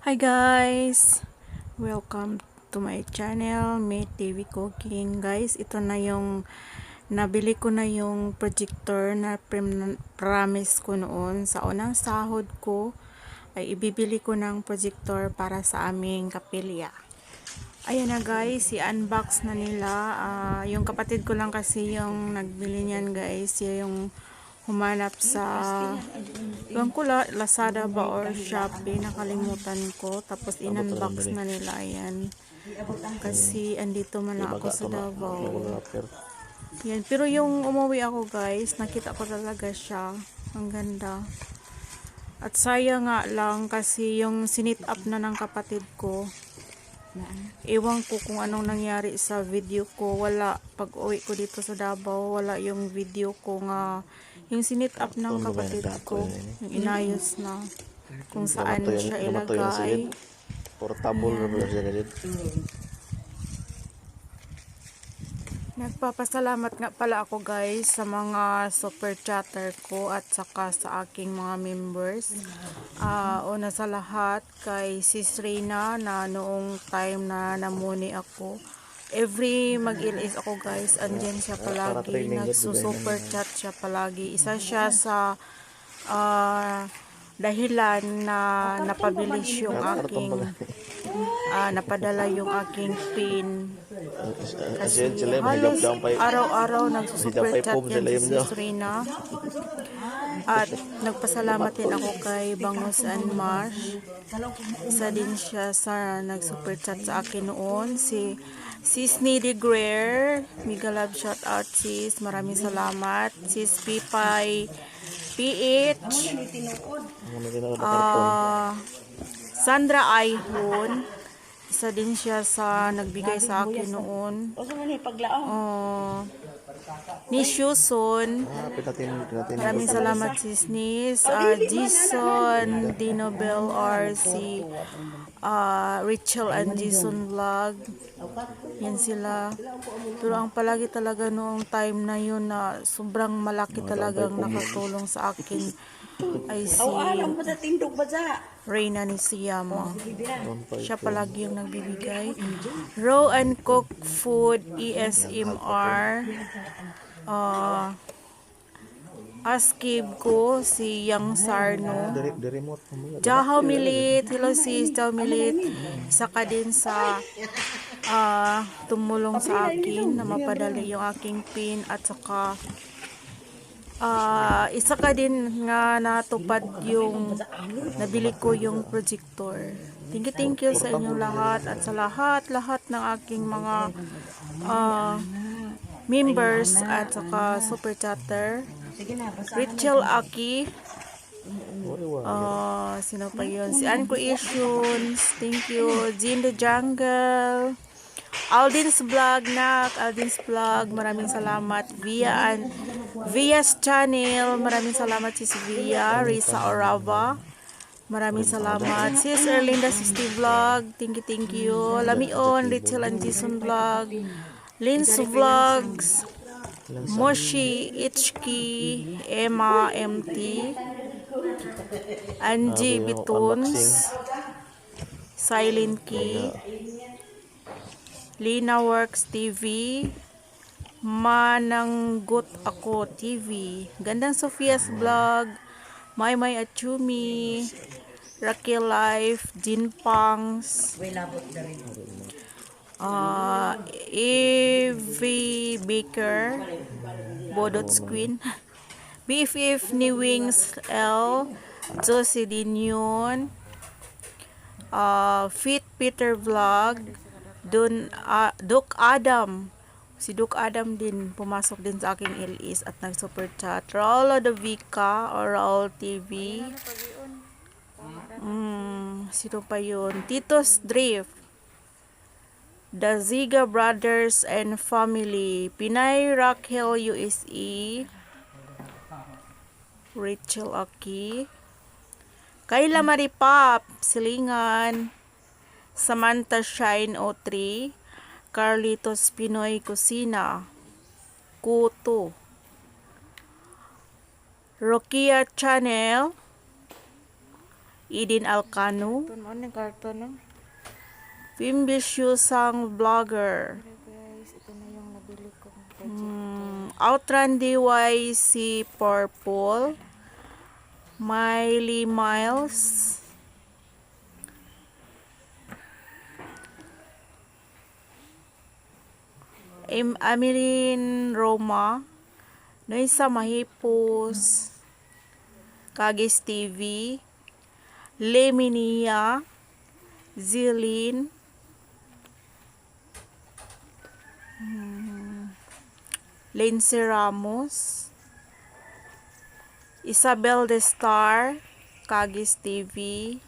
Hi guys! Welcome to my channel, May TV Cooking. Guys, ito na yung nabili ko na yung projector na promise ko noon. Sa unang sahod ko ay ibibili ko ng projector para sa aming kapilya. Ayan na guys, i-unbox na nila. Yung kapatid ko lang kasi yung nagbili niyan guys. Yung humanap sa Lazada ba or Shopee, nakalimutan ko. Tapos in-unbox na nila. Ayan. Kasi andito man lang ako sa Davao. Yan. Pero yung umuwi ako guys, nakita ko talaga siya. Ang ganda. At sayang nga lang kasi yung sinit up na ng kapatid ko. Ewan ko kung anong nangyari sa video ko. Wala. Pag uwi ko dito sa Davao, wala yung video ko nga yung sinit up ng kapatid ko. Yung inayos na. Kung saan siya ilagay. Portable na pala siya ganyan. Nagpapasalamat nga pala ako guys sa mga super chatter ko at saka sa aking mga members. Una sa lahat kay Sis Reyna na noong time na namuni ako. Every mag-ilis ako guys, andyan siya palagi. Nagsusuper chat siya palagi. Isa siya sa dahilan na napabilis yung aking napadala yung aking pin. Kasi halos araw-araw nagsusuper chat yan si Sis Rina. At nagpasalamat din ako kay Bangus and Marsh. Isa din siya sa nagsuper chat sa akin noon. Si Sis Needy Greer, mega love shout out sis. Maraming salamat. Sis Pipay PH, Sandra Aihon, isa din siya sa nagbigay sa akin noon. Nishuson, maraming salamat sis Nis. Jason Dinobel or si Rachel and Jason Vlog. Yan sila. Pero ang palagi talaga noong time na yun na sobrang malaki talagang nakatulong sa akin ay si Reyna ni Siyama. Siya palagi yung nagbibigay. Raw and Cook Food ESMR. Askib ko si Yang Sarno. Jahaw Milit. Hello sis, Jahaw Milit. Isa ka din sa tumulong sa akin na mapadali yung aking pin at saka isa ka din nga natupad yung nabili ko yung projector. Thank you sa inyong lahat at sa lahat ng aking mga members at saka super chatter. Rachel Aki, sino pa yun? Si Ann Creations, thank you. Jean the Jungle, Aldin's Vlog, Aldin's Vlog, maraming salamat. Via's Channel, maraming salamat sis Via. Risa Orava, maraming salamat. Sis Erlinda 60 Vlog, thank you. Lamion, Rachel and Jason Vlog, Lin's Vlogs, Moshi, Ichki, Emma, MT, Angie Bituns, Silent Key, Lina Works TV, Mananggut Ako TV, Gandang Sophia's Vlog, Maymay Achumi, Raquel Life, Jinpangs, Evie Baker, Bodot's Queen, BFF ni Wings L, Josie Dinyon, Fit Peter Vlog, Duke Adam. Si Duke Adam din, pumasok din sa aking LS at nag-super chat. Raul Davica or Raul TV. Sino pa yun? Tito's Drift. The Ziga Brothers and Family. Pinay Raquel USA. Rachel Aki. Kayla Maripap. Silingan. Samantha Shine 03. Carlitos Pinoy Kusina, Kuto, Rokia Channel, Eden Alcano. Ito naman yung karton, no? Ambitious ang vlogger. Guys, ito na yung nabili ko. Outrun DYC Purple. Miley Miles. Amelin Roma. Noisa Mahipos. Kagis TV. Leminia. Zilin. Lindsay Ramos. Isabel The Star. Kagis TV.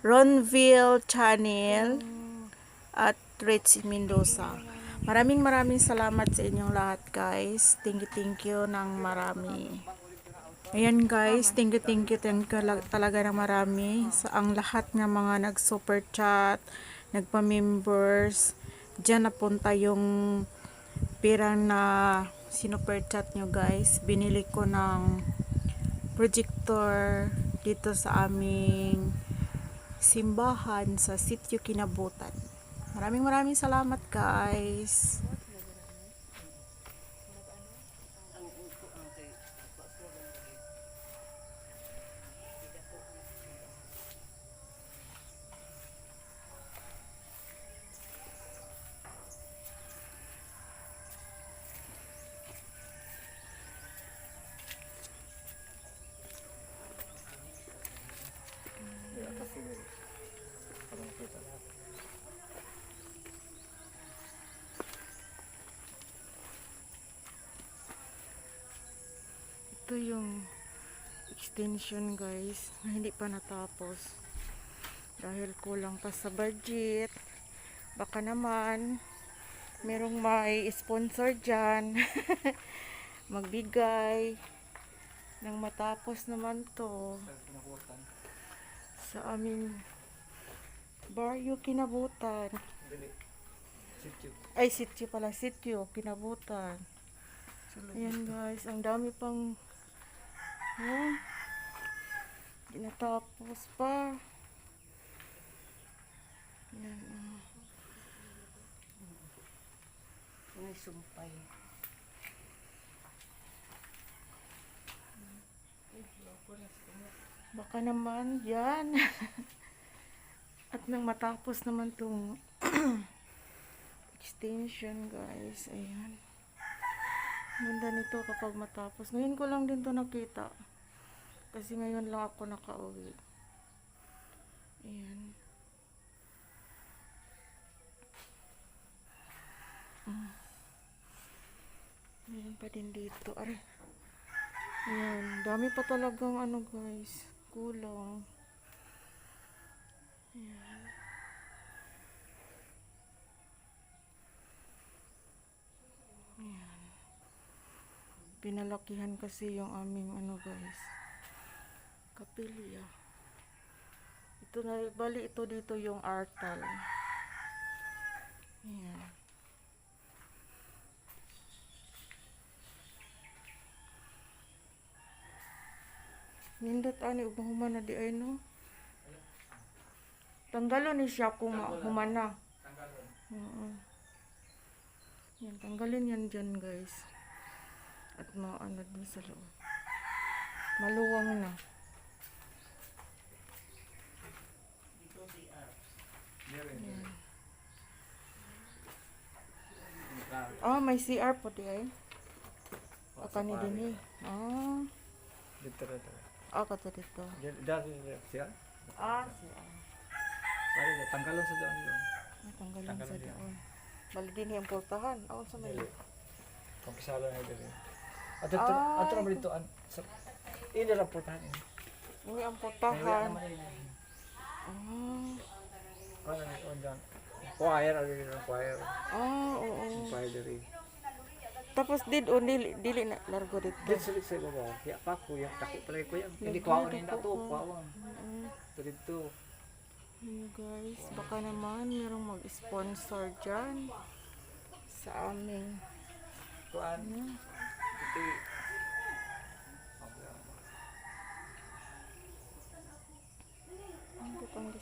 Ronville Channel. At Rich Mendoza. Maraming salamat sa inyong lahat, guys. Thank you ng marami. Ayan, guys, thank you talaga ng marami sa ang lahat ng mga nag-super chat, nagpa-members. Diyan napunta yung pirang na sinuper chat nyo, guys. Binili ko ng projector dito sa aming simbahan sa Sitio Kinabutan. Maraming salamat, guys. Ito yung extension, guys, na hindi pa natapos dahil kulang pa sa budget. Baka naman merong may sponsor dyan magbigay nang matapos naman to sa aming baryo Kinabutan. Ay, sitio pala, Sitio Kinabutan. Ayan, guys, ang dami pang tinatapos pa. Yan. May sumpay. Baka naman yan. At nang matapos naman tong extension, guys. Ayan. Ganda nito kapag matapos. Ngayon ko lang din to nakita. Kasi ngayon lang ako nakauwi. Ayan. Meron pa din dito. Aray. Ayan. Dami pa talagang ano, guys. Kulang. Ayan. Ayan. Pinalakihan kasi yung aming ano, guys, kapilya. Ito na, bali ito dito yung artal. Ayan. Nindot ani ug humana di ay, no. Tanggalon ni siya kung humana. Yan, tanggalin yan dyan, guys. At maano din sa loob. Maluwang na. Yan. Oh, may CR po di ay. Akan ni din eh. Ah. Dito. Kato dito. Dari siya. CR. Pare tanggalon sa doon yun. Tanggalin sa doon. Bali din yung portahan. Sa may. Pagkasalo na dito. Ato naman dito sa ini ra portahan. Uy, ang portahan. Ano ito dyan? Choir, choir. Oo. Choir dari. Tapos dili na largo dito. Dito sa baba. Kaya pa ko yung takip pala ko yan. Hindi ko ako rin nato. Dito. Guys, baka naman merong mag-sponsor dyan sa aming Kuan. Ito.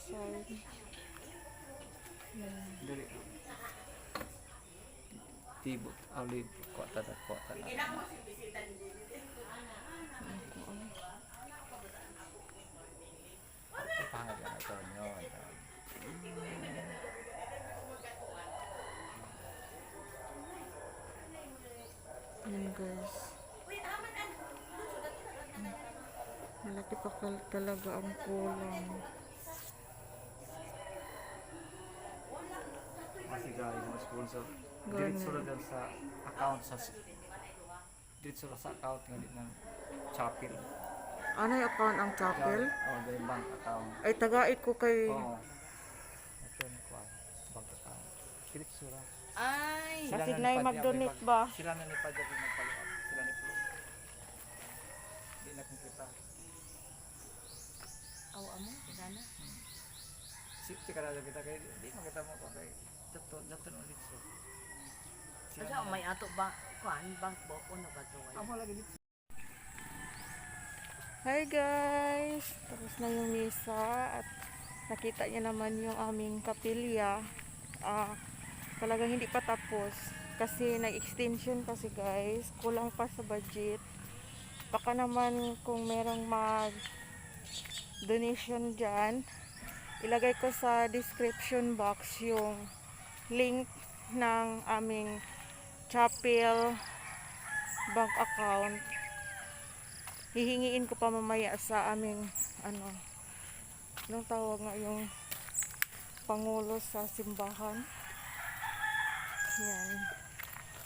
side. Dali. Tibot, alid, kuwata na. Pangit na ito nyo. Yan guys. Malaki pa talaga ang kulang. Kasi guys, mga sponsor. Ganun. Diretso na dyan sa account diretso na sa account ng Chapel. Ano yung account ang chapel? Oh, yung bank account. Ay, tagait ko kay... Oo. Ito yung bank account. Diretso na. Ay, Kasi na mag-donate ba? Sila na ni Padre magpaliwat. Sila ni Flo. Hindi na kong kita. aw amo, gana. Safety ka na kita kay hindi makita mo ko kay Jato no dito. Asa may ato ba kuan bank book uno ba to? Amo lagi dito. Hi guys! Tapos na yung misa at nakita niyo naman yung aming kapilya. Talagang hindi pa tapos kasi nag-extension kasi guys. Kulang pa sa budget. Baka naman kung merong mag donation dyan, ilagay ko sa description box yung link ng aming chapel bank account. Hihingiin ko pa mamaya sa aming anong tawag nga yung pangulo sa simbahan. Yan.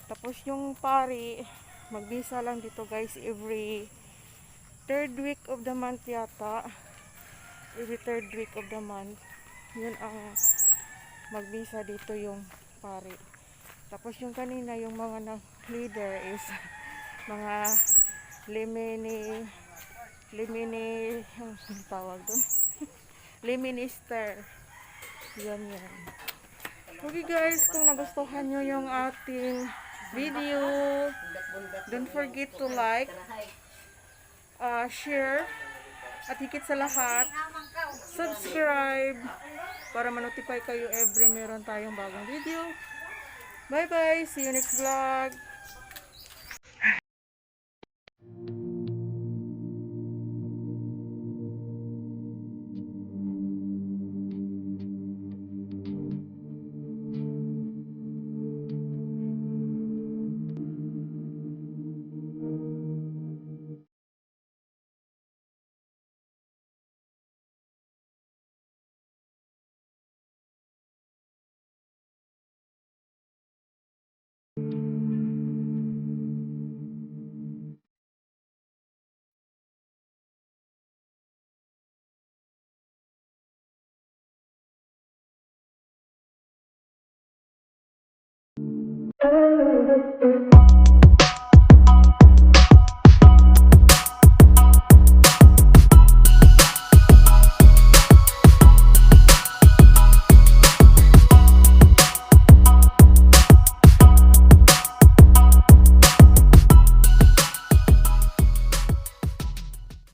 Tapos yung pari, magbisa lang dito guys every third week of the month yata. Every third week of the month. Yun ang magbisa dito yung pari. Tapos yung kanina yung mga leader is mga limini yung tawag doon liminister. Yan. Okay guys, kung nagustuhan nyo yung ating video, don't forget to like, share, at higit sa lahat, subscribe para ma-notify kayo every meron tayong bagong video. Bye bye, see you next vlog.